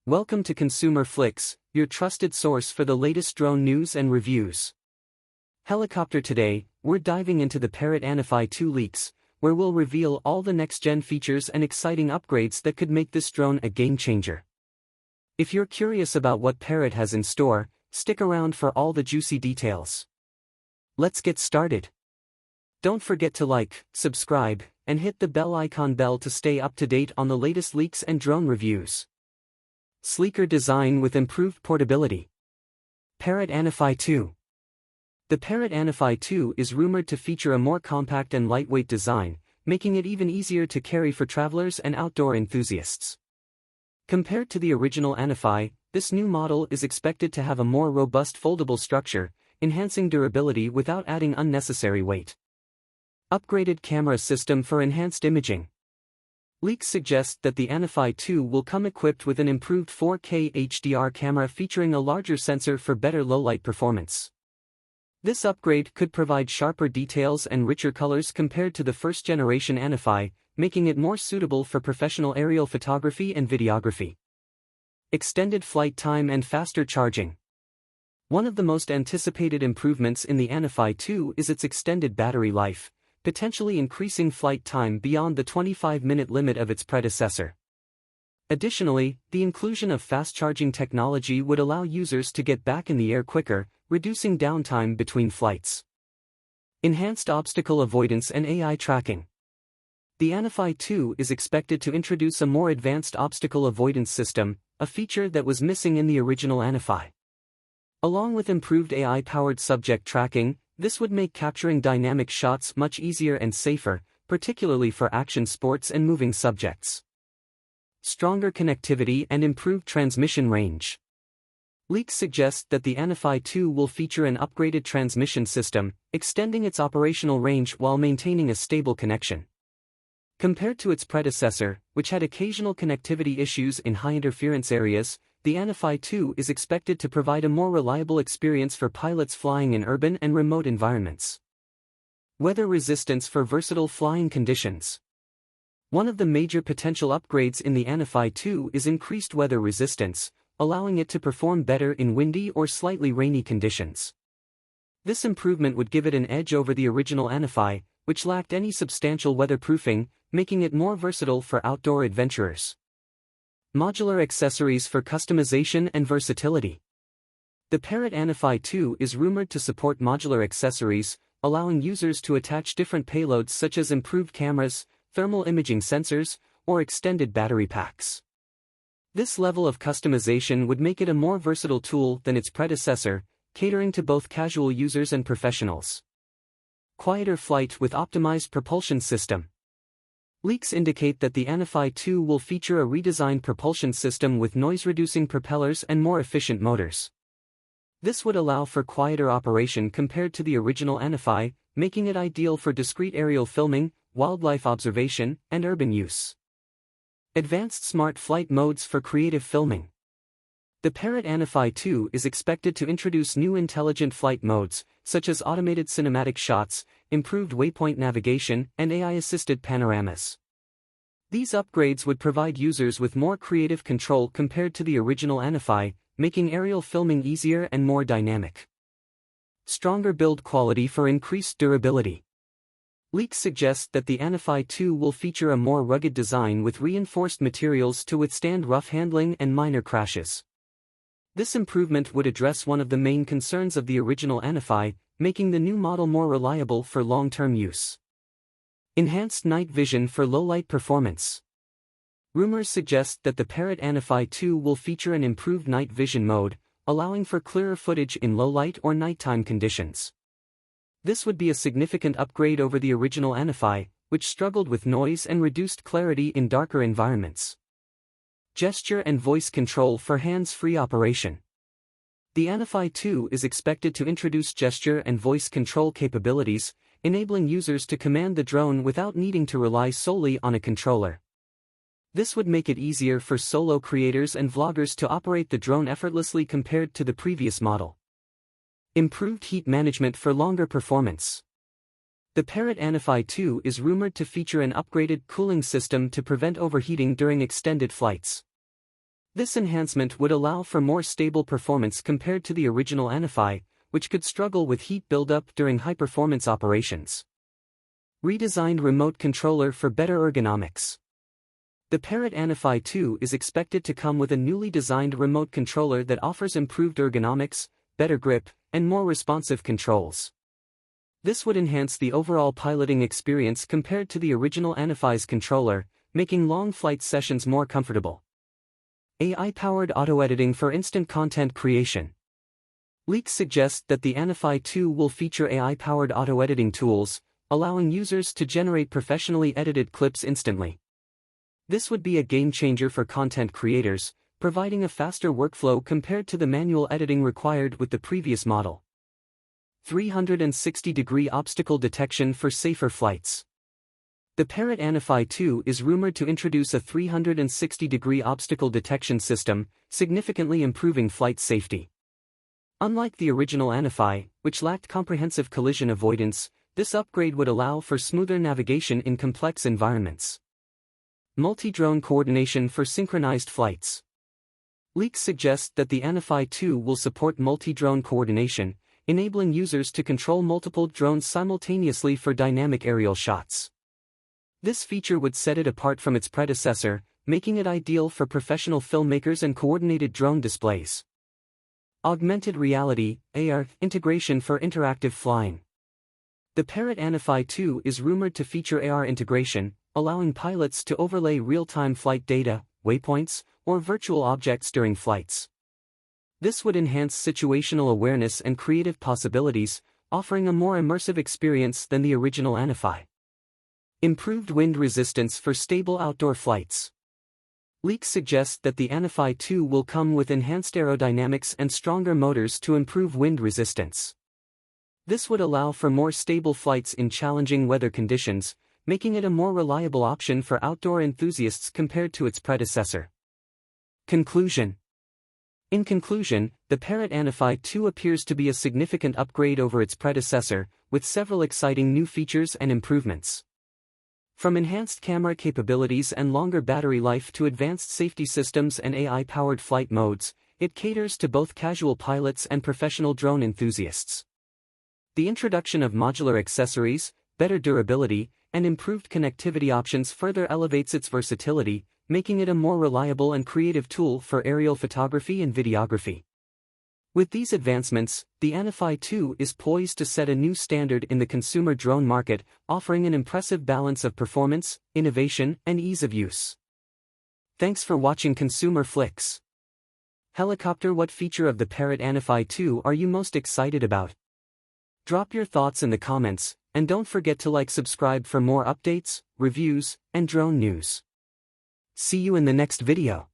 Welcome to Consumer Flix, your trusted source for the latest drone news and reviews. Helicopter today, we're diving into the Parrot Anafi 2 leaks, where we'll reveal all the next-gen features and exciting upgrades that could make this drone a game-changer. If you're curious about what Parrot has in store, stick around for all the juicy details. Let's get started. Don't forget to like, subscribe, and hit the bell icon to stay up to date on the latest leaks and drone reviews. Sleeker design with improved portability. Parrot Anafi 2. The Parrot Anafi 2 is rumored to feature a more compact and lightweight design, making it even easier to carry for travelers and outdoor enthusiasts. Compared to the original Anafi, this new model is expected to have a more robust foldable structure, enhancing durability without adding unnecessary weight. Upgraded camera system for enhanced imaging. Leaks suggest that the Anafi 2 will come equipped with an improved 4K HDR camera featuring a larger sensor for better low-light performance. This upgrade could provide sharper details and richer colors compared to the first-generation Anafi, making it more suitable for professional aerial photography and videography. Extended flight time and faster charging. One of the most anticipated improvements in the Anafi 2 is its extended battery life, potentially increasing flight time beyond the 25-minute limit of its predecessor. Additionally, the inclusion of fast-charging technology would allow users to get back in the air quicker, reducing downtime between flights. Enhanced obstacle avoidance and AI tracking. The Anafi 2 is expected to introduce a more advanced obstacle avoidance system, a feature that was missing in the original Anafi. Along with improved AI-powered subject tracking, this would make capturing dynamic shots much easier and safer, particularly for action sports and moving subjects. Stronger connectivity and improved transmission range. Leaks suggest that the Anafi 2 will feature an upgraded transmission system, extending its operational range while maintaining a stable connection. Compared to its predecessor, which had occasional connectivity issues in high-interference areas, the Anafi 2 is expected to provide a more reliable experience for pilots flying in urban and remote environments. Weather resistance for versatile flying conditions. One of the major potential upgrades in the Anafi 2 is increased weather resistance, allowing it to perform better in windy or slightly rainy conditions. This improvement would give it an edge over the original Anafi, which lacked any substantial weatherproofing, making it more versatile for outdoor adventurers. Modular accessories for customization and versatility. The Parrot Anafi 2 is rumored to support modular accessories, allowing users to attach different payloads such as improved cameras, thermal imaging sensors, or extended battery packs. This level of customization would make it a more versatile tool than its predecessor, catering to both casual users and professionals. Quieter flight with optimized propulsion system. Leaks indicate that the Anafi 2 will feature a redesigned propulsion system with noise-reducing propellers and more efficient motors. This would allow for quieter operation compared to the original Anafi, making it ideal for discreet aerial filming, wildlife observation, and urban use. Advanced smart flight modes for creative filming. The Parrot Anafi 2 is expected to introduce new intelligent flight modes, such as automated cinematic shots, improved waypoint navigation, and AI-assisted panoramas. These upgrades would provide users with more creative control compared to the original Anafi, making aerial filming easier and more dynamic. Stronger build quality for increased durability. Leaks suggest that the Anafi 2 will feature a more rugged design with reinforced materials to withstand rough handling and minor crashes. This improvement would address one of the main concerns of the original Anafi, making the new model more reliable for long-term use. Enhanced night vision for low-light performance. Rumors suggest that the Parrot Anafi 2 will feature an improved night vision mode, allowing for clearer footage in low-light or nighttime conditions. This would be a significant upgrade over the original Anafi, which struggled with noise and reduced clarity in darker environments. Gesture and voice control for hands-free operation. The Anafi 2 is expected to introduce gesture and voice control capabilities, enabling users to command the drone without needing to rely solely on a controller. This would make it easier for solo creators and vloggers to operate the drone effortlessly compared to the previous model. Improved heat management for longer performance. The Parrot Anafi 2 is rumored to feature an upgraded cooling system to prevent overheating during extended flights. This enhancement would allow for more stable performance compared to the original Anafi, which could struggle with heat buildup during high-performance operations. Redesigned remote controller for better ergonomics. The Parrot Anafi 2 is expected to come with a newly designed remote controller that offers improved ergonomics, better grip, and more responsive controls. This would enhance the overall piloting experience compared to the original Anafi's controller, making long flight sessions more comfortable. AI-powered auto-editing for instant content creation. Leaks suggest that the Anafi 2 will feature AI-powered auto-editing tools, allowing users to generate professionally edited clips instantly. This would be a game-changer for content creators, providing a faster workflow compared to the manual editing required with the previous model. 360-degree obstacle detection for safer flights. The Parrot Anafi 2 is rumored to introduce a 360-degree obstacle detection system, significantly improving flight safety. Unlike the original Anafi, which lacked comprehensive collision avoidance, this upgrade would allow for smoother navigation in complex environments. Multi-drone coordination for synchronized flights. Leaks suggest that the Anafi 2 will support multi-drone coordination, enabling users to control multiple drones simultaneously for dynamic aerial shots. This feature would set it apart from its predecessor, making it ideal for professional filmmakers and coordinated drone displays. Augmented reality, AR, integration for interactive flying. The Parrot Anafi 2 is rumored to feature AR integration, allowing pilots to overlay real-time flight data, waypoints, or virtual objects during flights. This would enhance situational awareness and creative possibilities, offering a more immersive experience than the original Anafi. Improved wind resistance for stable outdoor flights. Leaks suggest that the Anafi 2 will come with enhanced aerodynamics and stronger motors to improve wind resistance. This would allow for more stable flights in challenging weather conditions, making it a more reliable option for outdoor enthusiasts compared to its predecessor. Conclusion. In conclusion, the Parrot Anafi 2 appears to be a significant upgrade over its predecessor, with several exciting new features and improvements. From enhanced camera capabilities and longer battery life to advanced safety systems and AI-powered flight modes, it caters to both casual pilots and professional drone enthusiasts. The introduction of modular accessories, better durability, and improved connectivity options further elevates its versatility, making it a more reliable and creative tool for aerial photography and videography. With these advancements, the Anafi 2 is poised to set a new standard in the consumer drone market, offering an impressive balance of performance, innovation, and ease of use. Thanks for watching Consumer Flix. Helicopter. What feature of the Parrot Anafi 2 are you most excited about? Drop your thoughts in the comments, and don't forget to subscribe for more updates, reviews, and drone news. See you in the next video.